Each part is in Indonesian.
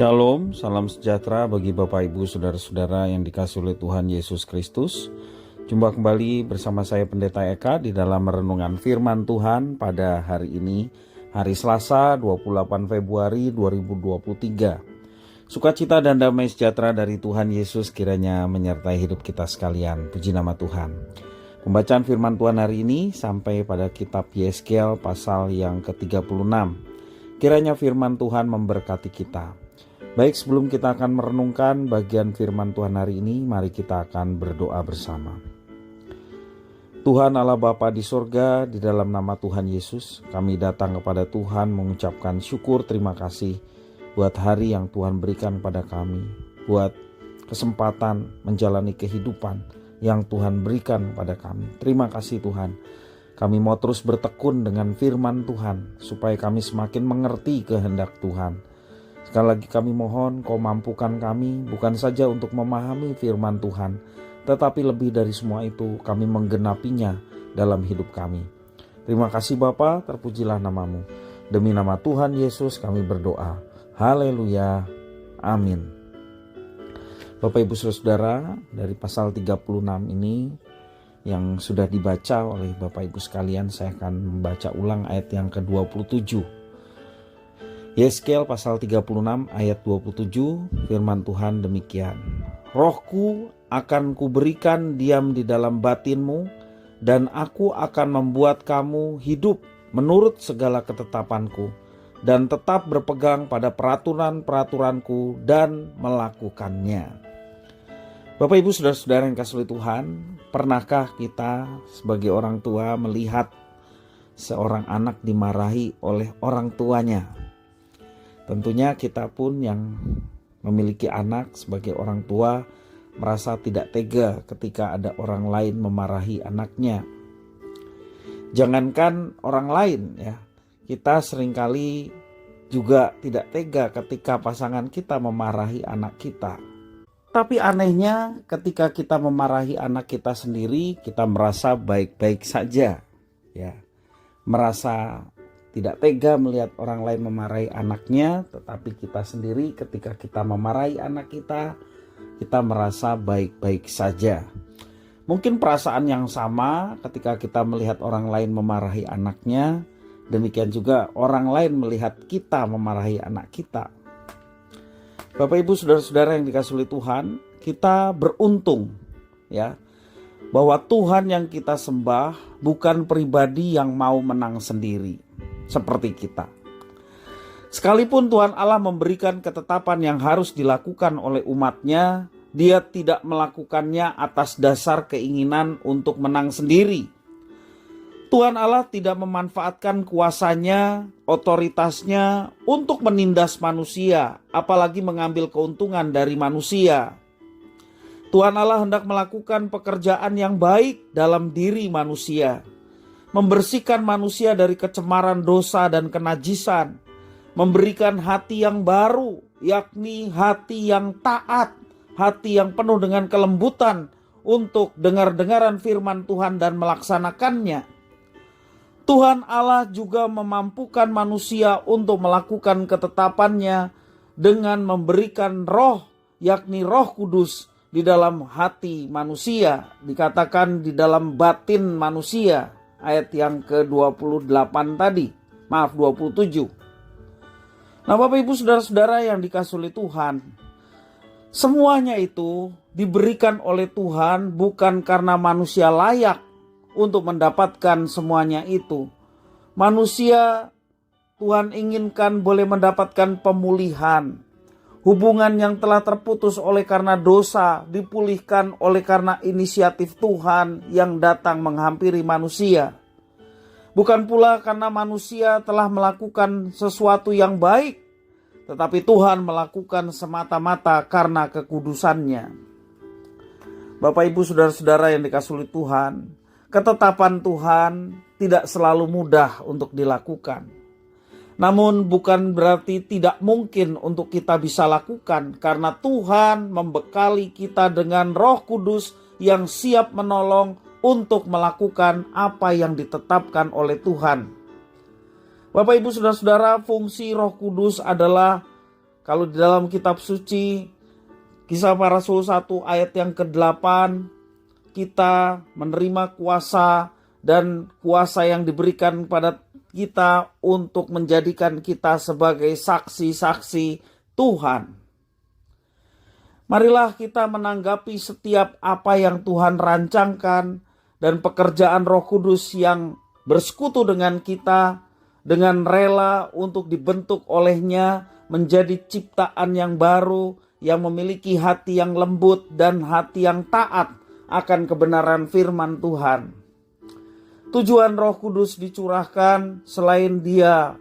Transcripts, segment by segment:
Shalom, salam sejahtera bagi Bapak Ibu Saudara-saudara yang dikasihi oleh Tuhan Yesus Kristus. Jumpa kembali bersama saya Pendeta Eka di dalam renungan firman Tuhan pada hari ini, hari Selasa 28 Februari 2023. Sukacita dan damai sejahtera dari Tuhan Yesus kiranya menyertai hidup kita sekalian. Puji nama Tuhan. Pembacaan firman Tuhan hari ini sampai pada kitab Yeskel pasal yang ke-36. Kiranya firman Tuhan memberkati kita. Baik, sebelum kita akan merenungkan bagian firman Tuhan hari ini, mari kita akan berdoa bersama. Tuhan Allah Bapa di sorga, di dalam nama Tuhan Yesus, kami datang kepada Tuhan mengucapkan syukur terima kasih buat hari yang Tuhan berikan pada kami, buat kesempatan menjalani kehidupan yang Tuhan berikan pada kami. Terima kasih Tuhan. Kami mau terus bertekun dengan firman Tuhan, supaya kami semakin mengerti kehendak Tuhan. Sekali lagi kami mohon Kau mampukan kami bukan saja untuk memahami firman Tuhan, tetapi lebih dari semua itu kami menggenapinya dalam hidup kami. Terima kasih Bapa, terpujilah namamu. Demi nama Tuhan Yesus kami berdoa. Haleluya. Amin. Bapak Ibu Saudara, dari pasal 36 ini yang sudah dibaca oleh Bapak Ibu sekalian, saya akan membaca ulang ayat yang ke-27. Yeskel pasal 36 ayat 27, firman Tuhan demikian. Rohku akan kuberikan diam di dalam batinmu, dan aku akan membuat kamu hidup menurut segala ketetapanku, dan tetap berpegang pada peraturan-peraturanku dan melakukannya. Bapak Ibu Saudara-saudara yang kasih oleh Tuhan, pernahkah kita sebagai orang tua melihat seorang anak dimarahi oleh orang tuanya? Tentunya kita pun yang memiliki anak sebagai orang tua merasa tidak tega ketika ada orang lain memarahi anaknya. Jangankan orang lain ya, kita seringkali juga tidak tega ketika pasangan kita memarahi anak kita. Tapi anehnya ketika kita memarahi anak kita sendiri, kita merasa baik-baik saja ya. Merasa tidak tega melihat orang lain memarahi anaknya, tetapi kita sendiri ketika kita memarahi anak kita, kita merasa baik-baik saja. Mungkin perasaan yang sama ketika kita melihat orang lain memarahi anaknya, demikian juga orang lain melihat kita memarahi anak kita. Bapak Ibu Saudara-saudara yang dikasihi oleh Tuhan, kita beruntung ya, bahwa Tuhan yang kita sembah bukan pribadi yang mau menang sendiri seperti kita. Sekalipun Tuhan Allah memberikan ketetapan yang harus dilakukan oleh umatnya, Dia tidak melakukannya atas dasar keinginan untuk menang sendiri. Tuhan Allah tidak memanfaatkan kuasanya, otoritasnya untuk menindas manusia, apalagi mengambil keuntungan dari manusia. Tuhan Allah hendak melakukan pekerjaan yang baik dalam diri manusia, membersihkan manusia dari kecemaran dosa dan kenajisan, memberikan hati yang baru, yakni hati yang taat, hati yang penuh dengan kelembutan untuk dengar-dengaran firman Tuhan dan melaksanakannya. Tuhan Allah juga memampukan manusia untuk melakukan ketetapannya dengan memberikan roh, yakni Roh Kudus di dalam hati manusia, dikatakan di dalam batin manusia. Ayat yang ke-28 tadi, 27. Nah Bapak Ibu Saudara-saudara yang dikasihi oleh Tuhan, semuanya itu diberikan oleh Tuhan bukan karena manusia layak untuk mendapatkan semuanya itu. Manusia Tuhan inginkan boleh mendapatkan pemulihan. Hubungan yang telah terputus oleh karena dosa dipulihkan oleh karena inisiatif Tuhan yang datang menghampiri manusia. Bukan pula karena manusia telah melakukan sesuatu yang baik, tetapi Tuhan melakukan semata-mata karena kekudusannya. Bapak Ibu Saudara-saudara yang dikasihi oleh Tuhan, ketetapan Tuhan tidak selalu mudah untuk dilakukan. Namun bukan berarti tidak mungkin untuk kita bisa lakukan, karena Tuhan membekali kita dengan Roh Kudus yang siap menolong untuk melakukan apa yang ditetapkan oleh Tuhan. Bapak Ibu Saudara-saudara, fungsi Roh Kudus adalah Kalau di dalam kitab suci Kisah Para Rasul 1 ayat yang ke-8, kita menerima kuasa, dan kuasa yang diberikan kepada kita untuk menjadikan kita sebagai saksi-saksi Tuhan. Marilah kita menanggapi setiap apa yang Tuhan rancangkan dan pekerjaan Roh Kudus yang bersekutu dengan kita dengan rela untuk dibentuk olehnya menjadi ciptaan yang baru, yang memiliki hati yang lembut dan hati yang taat akan kebenaran firman Tuhan. Tujuan Roh Kudus dicurahkan selain dia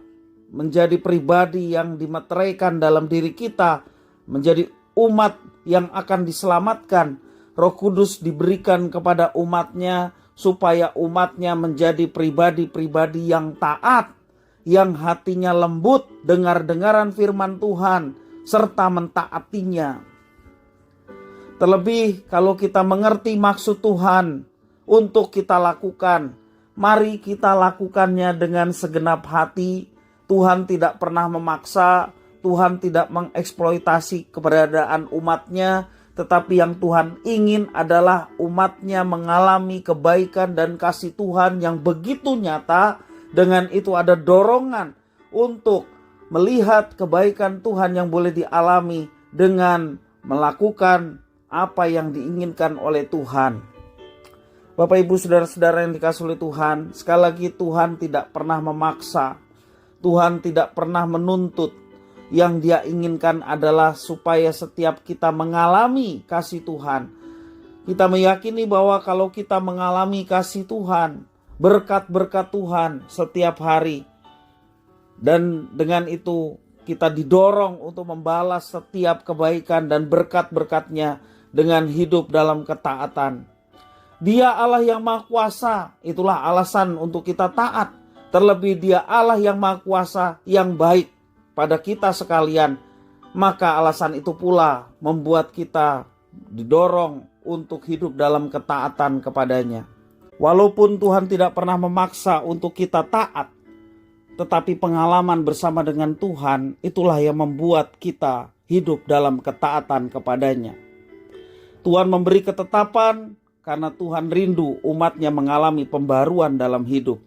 menjadi pribadi yang dimeteraikan dalam diri kita, menjadi umat yang akan diselamatkan. Roh Kudus diberikan kepada umatnya supaya umatnya menjadi pribadi-pribadi yang taat, yang hatinya lembut, dengar-dengaran firman Tuhan, serta mentaatinya. Terlebih kalau kita mengerti maksud Tuhan untuk kita lakukan, mari kita lakukannya dengan segenap hati. Tuhan tidak pernah memaksa, Tuhan tidak mengeksploitasi keberadaan umatnya, tetapi yang Tuhan ingin adalah umatnya mengalami kebaikan dan kasih Tuhan yang begitu nyata. Dengan itu ada dorongan untuk melihat kebaikan Tuhan yang boleh dialami dengan melakukan apa yang diinginkan oleh Tuhan. Bapak Ibu saudara-saudara yang dikasihi oleh Tuhan, sekali lagi Tuhan tidak pernah memaksa, Tuhan tidak pernah menuntut. Yang Dia inginkan adalah supaya setiap kita mengalami kasih Tuhan. Kita meyakini bahwa kalau kita mengalami kasih Tuhan, berkat-berkat Tuhan setiap hari, dan dengan itu kita didorong untuk membalas setiap kebaikan dan berkat-berkatnya dengan hidup dalam ketaatan. Dia Allah yang Maha Kuasa, itulah alasan untuk kita taat. Terlebih Dia Allah yang Maha Kuasa yang baik pada kita sekalian, maka alasan itu pula membuat kita didorong untuk hidup dalam ketaatan kepadanya. Walaupun Tuhan tidak pernah memaksa untuk kita taat, tetapi pengalaman bersama dengan Tuhan itulah yang membuat kita hidup dalam ketaatan kepadanya. Tuhan memberi ketetapan karena Tuhan rindu umatnya mengalami pembaruan dalam hidup.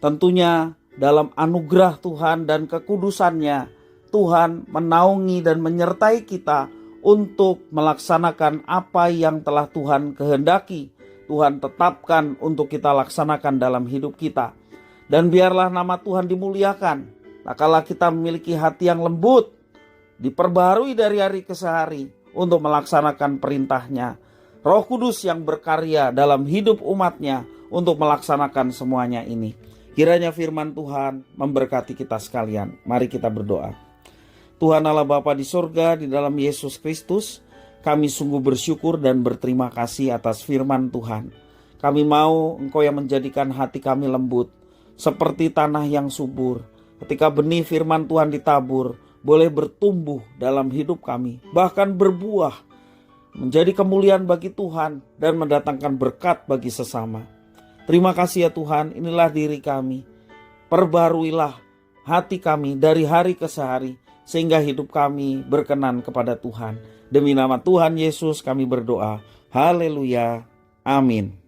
Tentunya dalam anugerah Tuhan dan kekudusannya, Tuhan menaungi dan menyertai kita untuk melaksanakan apa yang telah Tuhan kehendaki, Tuhan tetapkan untuk kita laksanakan dalam hidup kita. Dan biarlah nama Tuhan dimuliakan. Tatkala kita memiliki hati yang lembut, diperbarui dari hari ke hari untuk melaksanakan perintahnya. Roh Kudus yang berkarya dalam hidup umatnya untuk melaksanakan semuanya ini. Kiranya firman Tuhan memberkati kita sekalian. Mari kita berdoa. Tuhan Allah Bapa di surga, di dalam Yesus Kristus, kami sungguh bersyukur dan berterima kasih atas firman Tuhan. Kami mau Engkau yang menjadikan hati kami lembut, seperti tanah yang subur. Ketika benih firman Tuhan ditabur, boleh bertumbuh dalam hidup kami, bahkan berbuah, menjadi kemuliaan bagi Tuhan dan mendatangkan berkat bagi sesama. Terima kasih ya Tuhan, inilah diri kami. Perbaruilah hati kami dari hari ke hari, sehingga hidup kami berkenan kepada Tuhan. Demi nama Tuhan Yesus kami berdoa. Haleluya. Amin.